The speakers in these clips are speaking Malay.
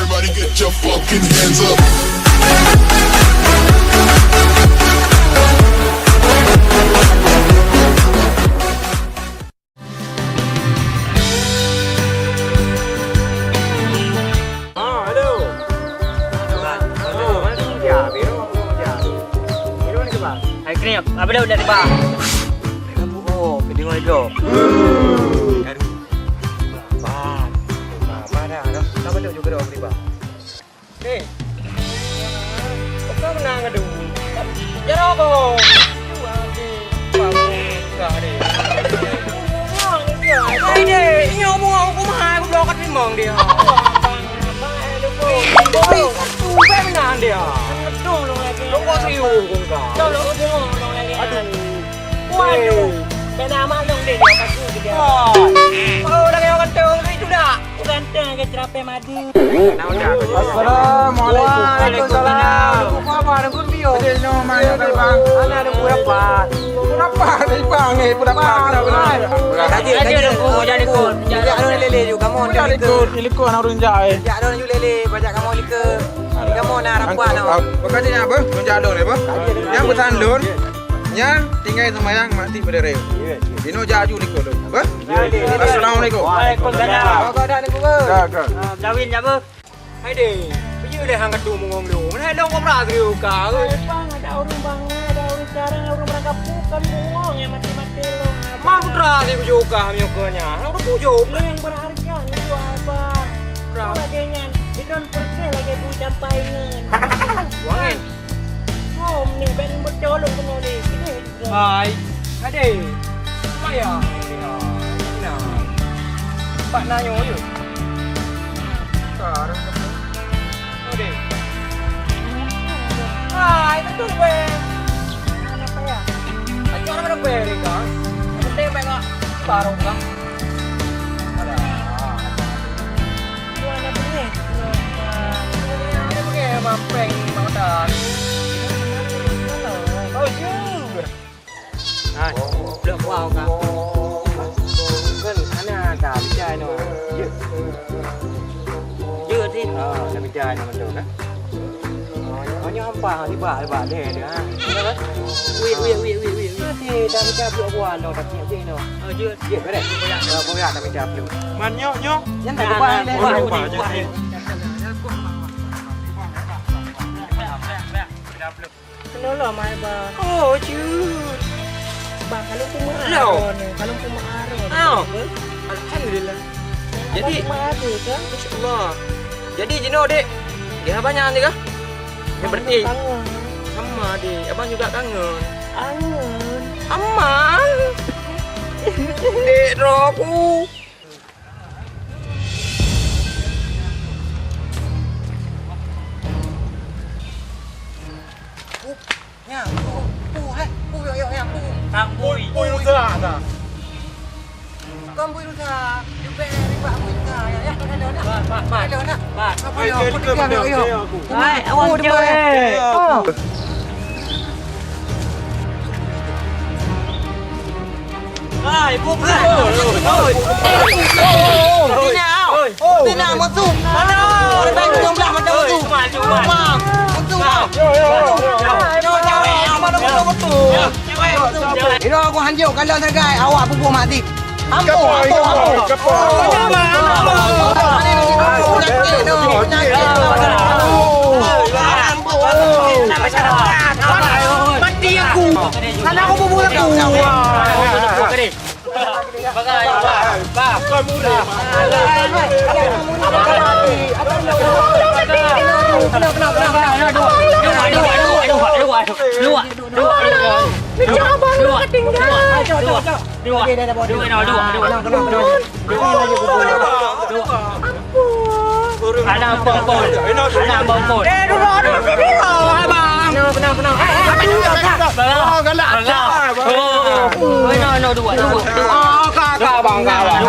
Everybody get your fucking hands up. Krip, apa dah udah tiba? Oh, kedeng lagi. Aduh. Apa dah? Kau betul juga dah tiba. Ni. Kau menang aduh. Jangan kau. Hai deh, ini ngomong aku mah aku blokat memang dia. Boy, tu ben menang dia. Betul lu lagi. Lu kau serius kau. Lu lagi. Aduh. Waduh. Kena maklum dia aku dia. Oh, lagi orang ganteng itu dah. Ganteng ke cerape madu. Assalamualaikum. Waalaikumsalam. Apa khabar kun bio? Ada nama ya kali bang. Ana ada berapa? Kenapa dari bang ni? Kenapa? Gaji aku jadi kun. Jadi ada lele juga kamu Jadi ikut, ikut anak orang jai. Ya ada juga lele banyak kamu lika. Kamu nak rapuan tau. Bekerja apa? Menjalon apa? Yang bertandun. Yang tinggal semayang mati pada rel. Dino jaju likut tu. Apa? Assalamualaikum. Waalaikumsalam. Kau dah ni gua. Dah. Jawin apa? Hai deh. Bây giờ hàng tu mong lu. Mana long kau berada tu kau? Bang, ada orang sekarang orang berangkat bukan bohong yang mati-mati lo. Mam berada tu juga miukannya. Orang pujuk. Lo yang berharga ni tu apa? Berapa dengan di don persen lagi tu sampai ngen. Wangen. Oh, ni ben bercolong kena ni. Ini. Hai. Ade. Maya. Nah. Pak nanyo je. Sekarang Ade. Hai, betul be. Apa ya? Ajar mana be ni kan? Penting be ngak. Barong kan. Ada. Dua anak ni. Ini pakai mampeng makan. Oh, juga. Ah, belum wow kan. Kan ana dah bicara no. Chưa sih. Dah bicara no betul kan. Hanya hampa tiba deh dia. Kenapa? Ui. Sih dah bicara buat no tak sih no. Chưa. Chưa beres. Boya dah bicara belum. Man nyok. Yang tak buat le. Kenapa mai bang? Oh, ciut. Bang, kalau tu maaron. Kalau tu maaron. Alhamdulillah. Jadi ada kan? Insyaallah. Jadi Jino dek, dia banyak ni kah? Ya berarti Kangen. sama dek, abang juga kangen. Kangen. Aman. Dek roku. Ya, ya. Bui. Pui usaha dah. Kamu itu dah, juga riba aku dah. Ya, Pak. Apa Ayo, aku. Hai, awak jauh. Hai, bukan. Tidak masuk. Mana? Orang baik tu belah macam tu. Cuma. Ini aku hanjau kalau tergai awak pupuk mati. Ampu. Mati aku. Karena aku pupuk aku.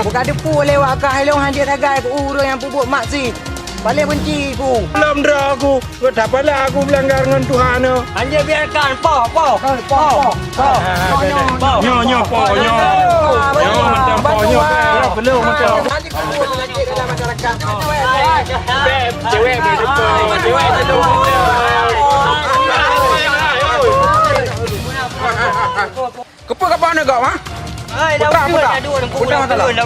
Bukan ada pu lewat ke helong hanjir dagai ke uru yang pupuk mak si. Balik benci ku. Belum dah aku. Tak apalah aku melanggar dengan Tuhan. Hanya biarkan po. Nyo po. Nyo macam po nyo kan. Belum macam. Cewek betul. Kepa apa nak kau ha? Ai, dah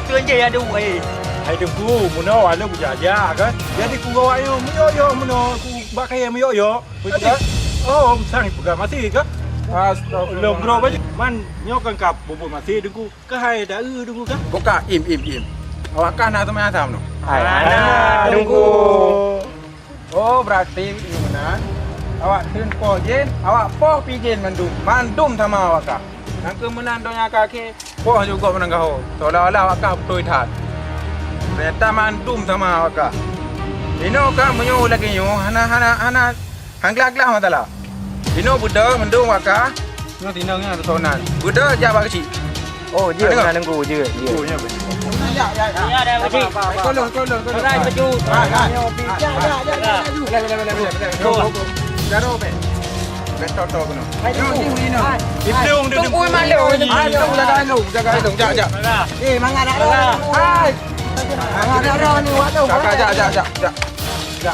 tu je ada ai. Hai dengku, muno ada ku jaja kan. Jadi ku bawa yo, yo muno ku bakai yo. Betul. Oh, sang pegang masih ke? Belum bro baje. Man nyokan kap bubur masih dengku. Ke hai dah dengku kan? Buka im. Awak kan nak sama asam no? Ana nunggu. Oh, berarti ini benar. Awak turun po jen, awak po pijen mandum sama awak kah? Nang kemenan donya kaki, po juga menang kau. Seolah-olah awak kah betul tat. Ternyata mandum sama awak kah. Dino kah menyu lagi nyu, hana hanglak-glak matalah. Dino budak mendung awak kah? Nyo tinangnya ada tonan. Budak jawab kecil. Oh, je nak nunggu je. Ya, dah benci. Tolong. Rai baju. Jaro be. Betul kono. Hidung dia Tunggu malu. Jaga hidung. Eh, mangga nak roh. Hai. Mangga nak roh ni, wak tu. Jaga.